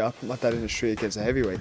I put my dad in the street against a heavyweight.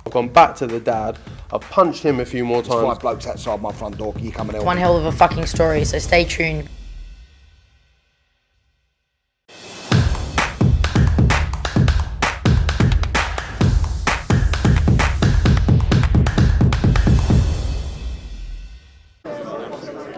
I've gone back to the dad. I've punched him a few more times. 5 blokes outside my front door. Can you come and help One me? hell of a fucking story, so stay tuned.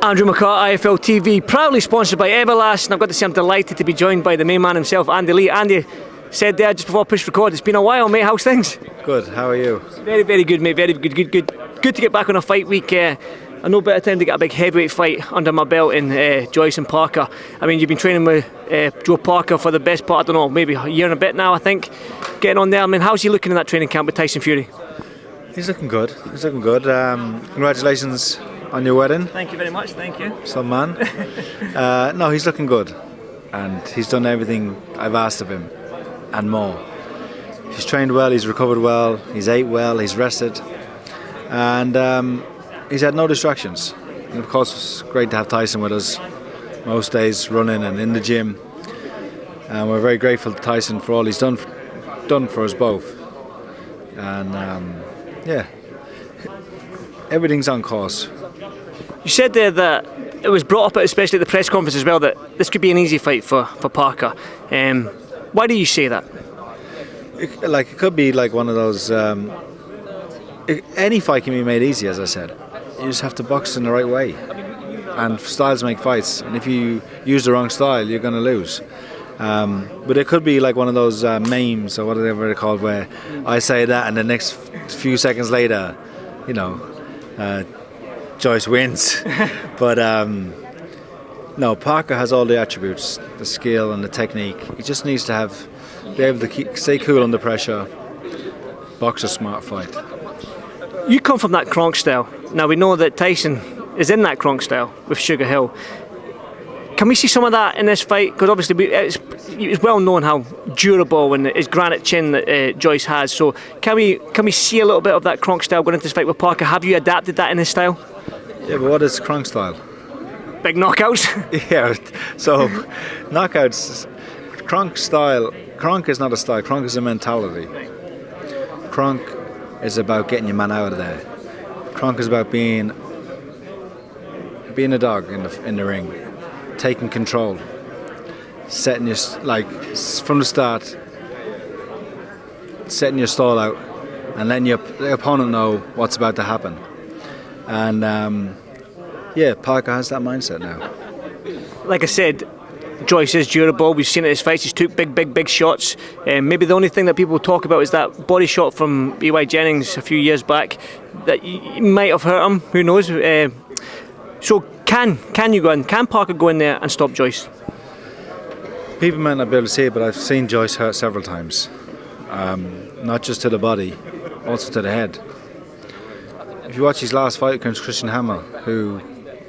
Andrew McCART, IFL TV, proudly sponsored by Everlast, and I've got to say I'm delighted to be joined by the main man himself, Andy Lee. Andy said there just before I pushed record, it's been a while, mate. How's things? Good. How are you? Very, very good, mate. Very good. Good to get back on a fight week. No better time to get a big heavyweight fight under my belt in Joyce and Parker. I mean, you've been training with Joe Parker for the best part, I don't know, maybe a year and a bit now, I think. Getting on there. I mean, how's he looking in that training camp with Tyson Fury? He's looking good. Congratulations on your wedding. Thank you very much. Thank you. Some man. No, he's looking good, and he's done everything I've asked of him and more. He's trained well, he's recovered well, he's ate well, he's rested, and he's had no distractions. And of course, it's great to have Tyson with us most days, running and in the gym. And we're very grateful to Tyson for all he's done for us both. And everything's on course. You said there that it was brought up, especially at the press conference as well, that this could be an easy fight for Parker. Why do you say that? It could be like one of those. Any fight can be made easy, as I said. You just have to box in the right way, and styles make fights. And if you use the wrong style, you're going to lose. But it could be like one of those memes or whatever they're called, where I say that, and the next few seconds later, Joyce wins. But no, Parker has all the attributes, the skill and the technique. He just needs to be able to stay cool under pressure, box a smart fight. You come from that Kronk style. Now we know that Tyson is in that Kronk style with Sugar Hill. Can we see some of that in this fight? Because obviously it's well known how durable and his granite chin that Joyce has. So can we see a little bit of that Kronk style going into this fight with Parker? Have you adapted that in his style? Yeah, but what is Kronk style? Big knockouts? Yeah, so knockouts, Kronk style, Kronk is not a style, Kronk is a mentality. Kronk is about getting your man out of there. Kronk is about being a dog in the ring, taking control, setting your, from the start, setting your stall out and letting the opponent know what's about to happen. And Parker has that mindset now. Like I said, Joyce is durable. We've seen it in his fights. He's took big shots. Maybe the only thing that people talk about is that body shot from E.Y. Jennings a few years back that might have hurt him. Who knows? So can Parker go in there and stop Joyce? People might not be able to see it, but I've seen Joyce hurt several times. Not just to the body, also to the head. If you watch his last fight against Christian Hammer, who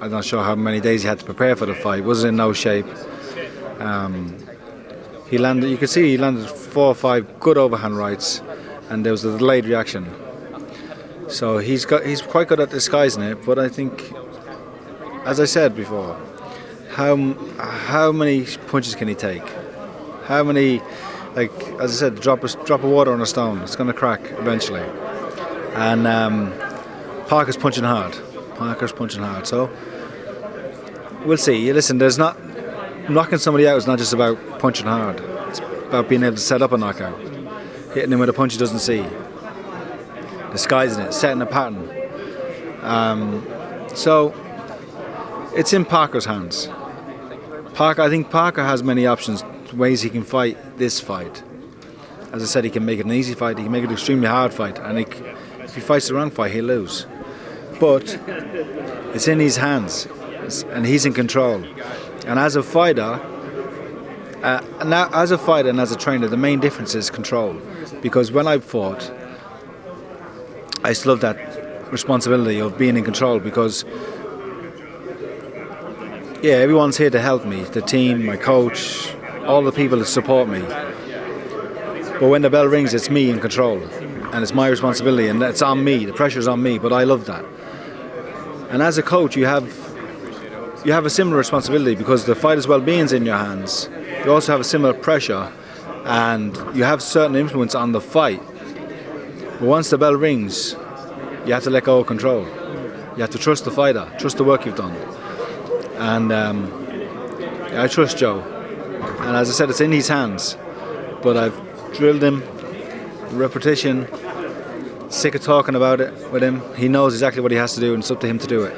I'm not sure how many days he had to prepare for the fight, was in no shape. You could see he landed 4 or 5 good overhand rights, and there was a delayed reaction. So he's quite good at disguising it. But I think, as I said before, how many punches can he take? How many, as I said, drop of water on a stone, it's going to crack eventually. And Parker's punching hard. So we'll see. Listen, knocking somebody out is not just about punching hard. It's about being able to set up a knockout, hitting him with a punch he doesn't see, disguising it, setting a pattern. So it's in Parker's hands. I think Parker has many options, ways he can fight this fight. As I said, he can make it an easy fight, he can make it an extremely hard fight, and if he fights the wrong fight, he'll lose. But it's in his hands, and he's in control. And as a fighter, and as a trainer, the main difference is control. Because when I fought, I still have that responsibility of being in control. Because everyone's here to help me, the team, my coach, all the people that support me. But when the bell rings, it's me in control, and it's my responsibility, and it's on me. The pressure's on me, but I love that. And as a coach, you have a similar responsibility because the fighter's well-being's in your hands. You also have a similar pressure and you have certain influence on the fight. But once the bell rings, you have to let go of control. You have to trust the fighter, trust the work you've done. And I trust Joe. And as I said, it's in his hands. But I've drilled him, repetition, sick of talking about it with him. He knows exactly what he has to do, and it's up to him to do it.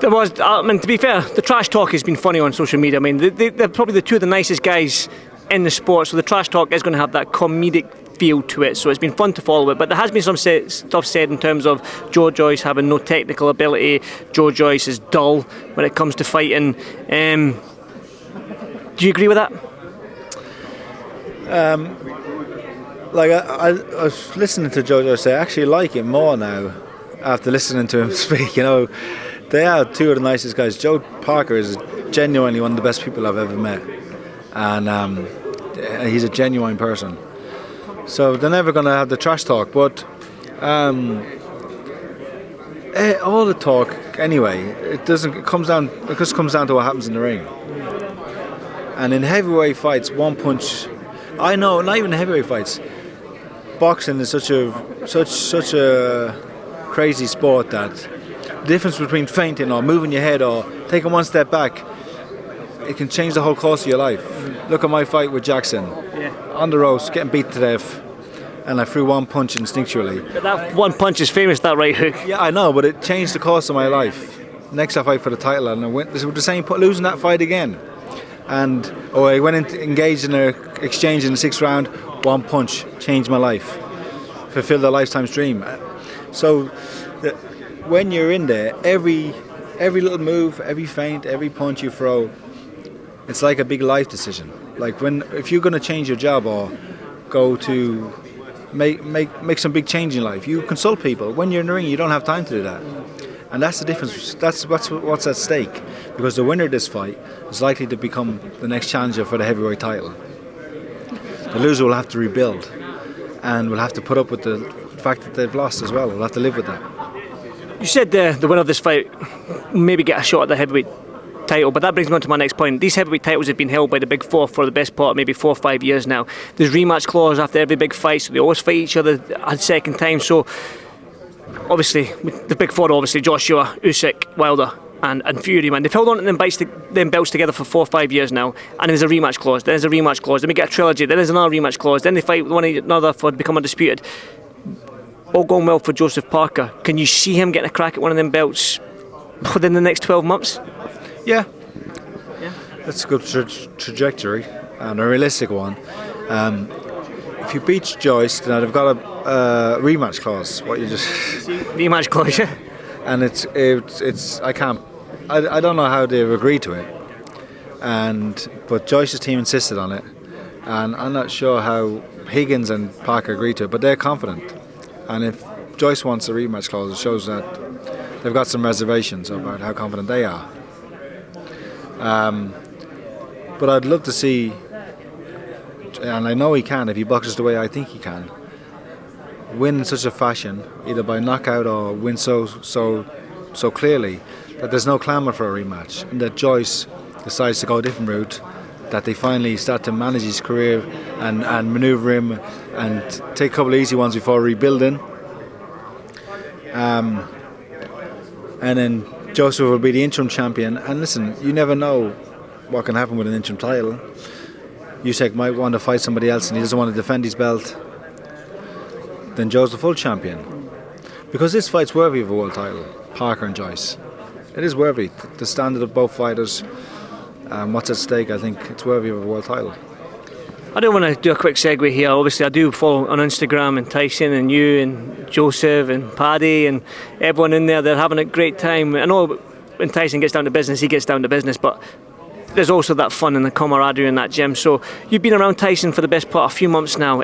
There was, to be fair, the trash talk has been funny on social media. I mean, they're probably the two of the nicest guys in the sport, so the trash talk is going to have that comedic feel to it, so it's been fun to follow it. But there has been some stuff said in terms of Joe Joyce having no technical ability. Joe Joyce is dull when it comes to fighting. Do you agree with that? I was listening to Joe Joyce. I actually like him more now after listening to him speak. They are two of the nicest guys. Joe Parker is genuinely one of the best people I've ever met, and he's a genuine person. So they're never going to have the trash talk, but all the talk anyway. It comes down to what happens in the ring. And in heavyweight fights, one punch. I know, not even heavyweight fights. Boxing is such a crazy sport that the difference between feinting or moving your head or taking one step back, it can change the whole course of your life. Look at my fight with Jackson. Yeah. On the ropes, getting beat to death, and I threw one punch instinctually. But that one punch is famous, that right hook. Yeah, I know, but it changed the course of my life. Next I fight for the title, and I went with the same, losing that fight again. And I went engaged in an exchange in the 6th round. One punch changed my life, fulfilled a lifetime's dream. So when you're in there, every little move, every feint, every punch you throw, it's like a big life decision. Like if you're going to change your job or go to make some big change in life, you consult people. When you're in the ring, you don't have time to do that. And that's the difference. That's what's at stake. Because the winner of this fight is likely to become the next challenger for the heavyweight title. The loser will have to rebuild, and will have to put up with the fact that they've lost as well. We'll have to live with that. You said the winner of this fight maybe get a shot at the heavyweight title, but that brings me on to my next point. These heavyweight titles have been held by the big four for the best part of maybe 4 or 5 years now. There's rematch clause after every big fight, so they always fight each other a second time. So obviously the big four, obviously Joshua, Usyk, Wilder and Fury, man, they've held on to them belts together for 4 or 5 years now, and there's a rematch clause, then there's a rematch clause, then we get a trilogy, then there's another rematch clause, then they fight one another for become undisputed. All going well for Joseph Parker. Can you see him getting a crack at one of them belts within the next 12 months? Yeah. That's a good trajectory and a realistic one. If you beat Joyce, then they've got a rematch clause. Rematch clause, yeah. And it's I don't know how they've agreed to it. But Joyce's team insisted on it, and I'm not sure how Higgins and Parker agreed to it, but they're confident. And if Joyce wants a rematch clause, it shows that they've got some reservations about how confident they are. But I'd love to see, and I know he can if he boxes the way I think he can, win in such a fashion, either by knockout or win so clearly that there's no clamour for a rematch, and that Joyce decides to go a different route, that they finally start to manage his career and manoeuvre him and take a couple of easy ones before rebuilding. And then Joseph will be the interim champion. And listen, you never know what can happen with an interim title. Usyk might want to fight somebody else and he doesn't want to defend his belt. Then Joe's the full champion. Because this fight's worthy of a world title, Parker and Joyce. It is worthy. The standard of both fighters, what's at stake, I think it's worthy of a world title. I do want to do a quick segue here. Obviously, I do follow on Instagram and Tyson and you and Joseph and Paddy and everyone in there. They're having a great time. I know when Tyson gets down to business, he gets down to business, but there's also that fun and the camaraderie in that gym. So you've been around Tyson for the best part of a few months now.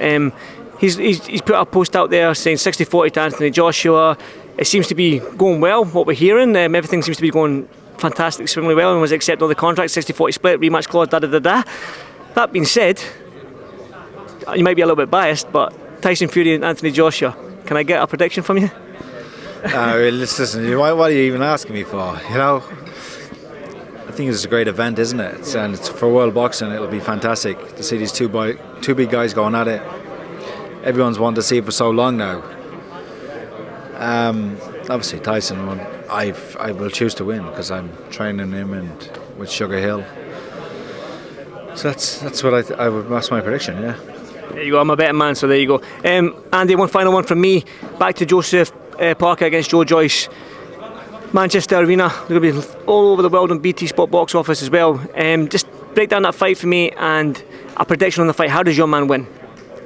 He's put a post out there saying 60-40 to Anthony Joshua. It seems to be going well, what we're hearing. Everything seems to be going fantastic, swimmingly well, and was accepted all the contracts, 60-40 split, rematch clause, da-da-da-da. That being said, you might be a little bit biased, but Tyson Fury and Anthony Joshua, can I get a prediction from you? Listen, what are you even asking me for? think it's a great event, isn't it? And it's for world boxing. It'll be fantastic to see these two big guys going at it. Everyone's wanted to see it for so long now. Obviously Tyson won. I will choose to win because I'm training him and with Sugar Hill. So that's what that's my prediction. Yeah. There you go, I'm a better man, so there you go. Andy, one final one from me. Back to Joseph Parker against Joe Joyce. Manchester Arena, they're going to be all over the world on BT Sport box office as well. Just break down that fight for me and a prediction on the fight. How does your man win?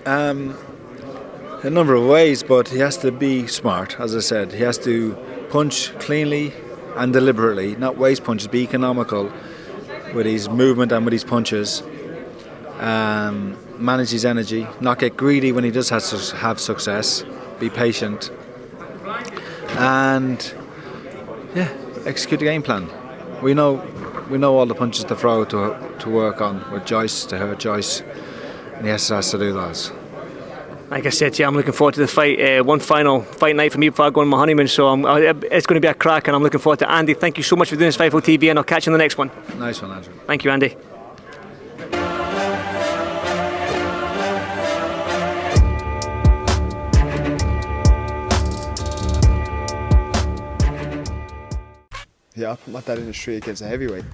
A number of ways, but he has to be smart, as I said. He has to punch cleanly and deliberately, not waste punches, be economical with his movement and with his punches. Manage his energy, not get greedy when he does have success, be patient, and execute the game plan. We know all the punches to throw to work on with Joyce, to hurt Joyce, and he has to do those. Like I said, I'm looking forward to the fight. One final fight night for me before I go on my honeymoon, so it's going to be a crack, and I'm looking forward to it. Andy, thank you so much for doing this FIFO TV, and I'll catch you on the next one. Nice one, Andrew. Thank you, Andy. Yeah, I put my dad in the street against a heavyweight.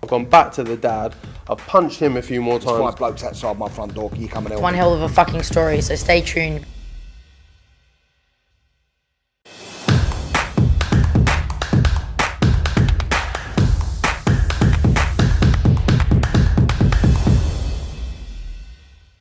I've gone back to the dad. I've punched him a few more times. 5 blokes outside my front door. You coming out? One hell of a fucking story, so stay tuned.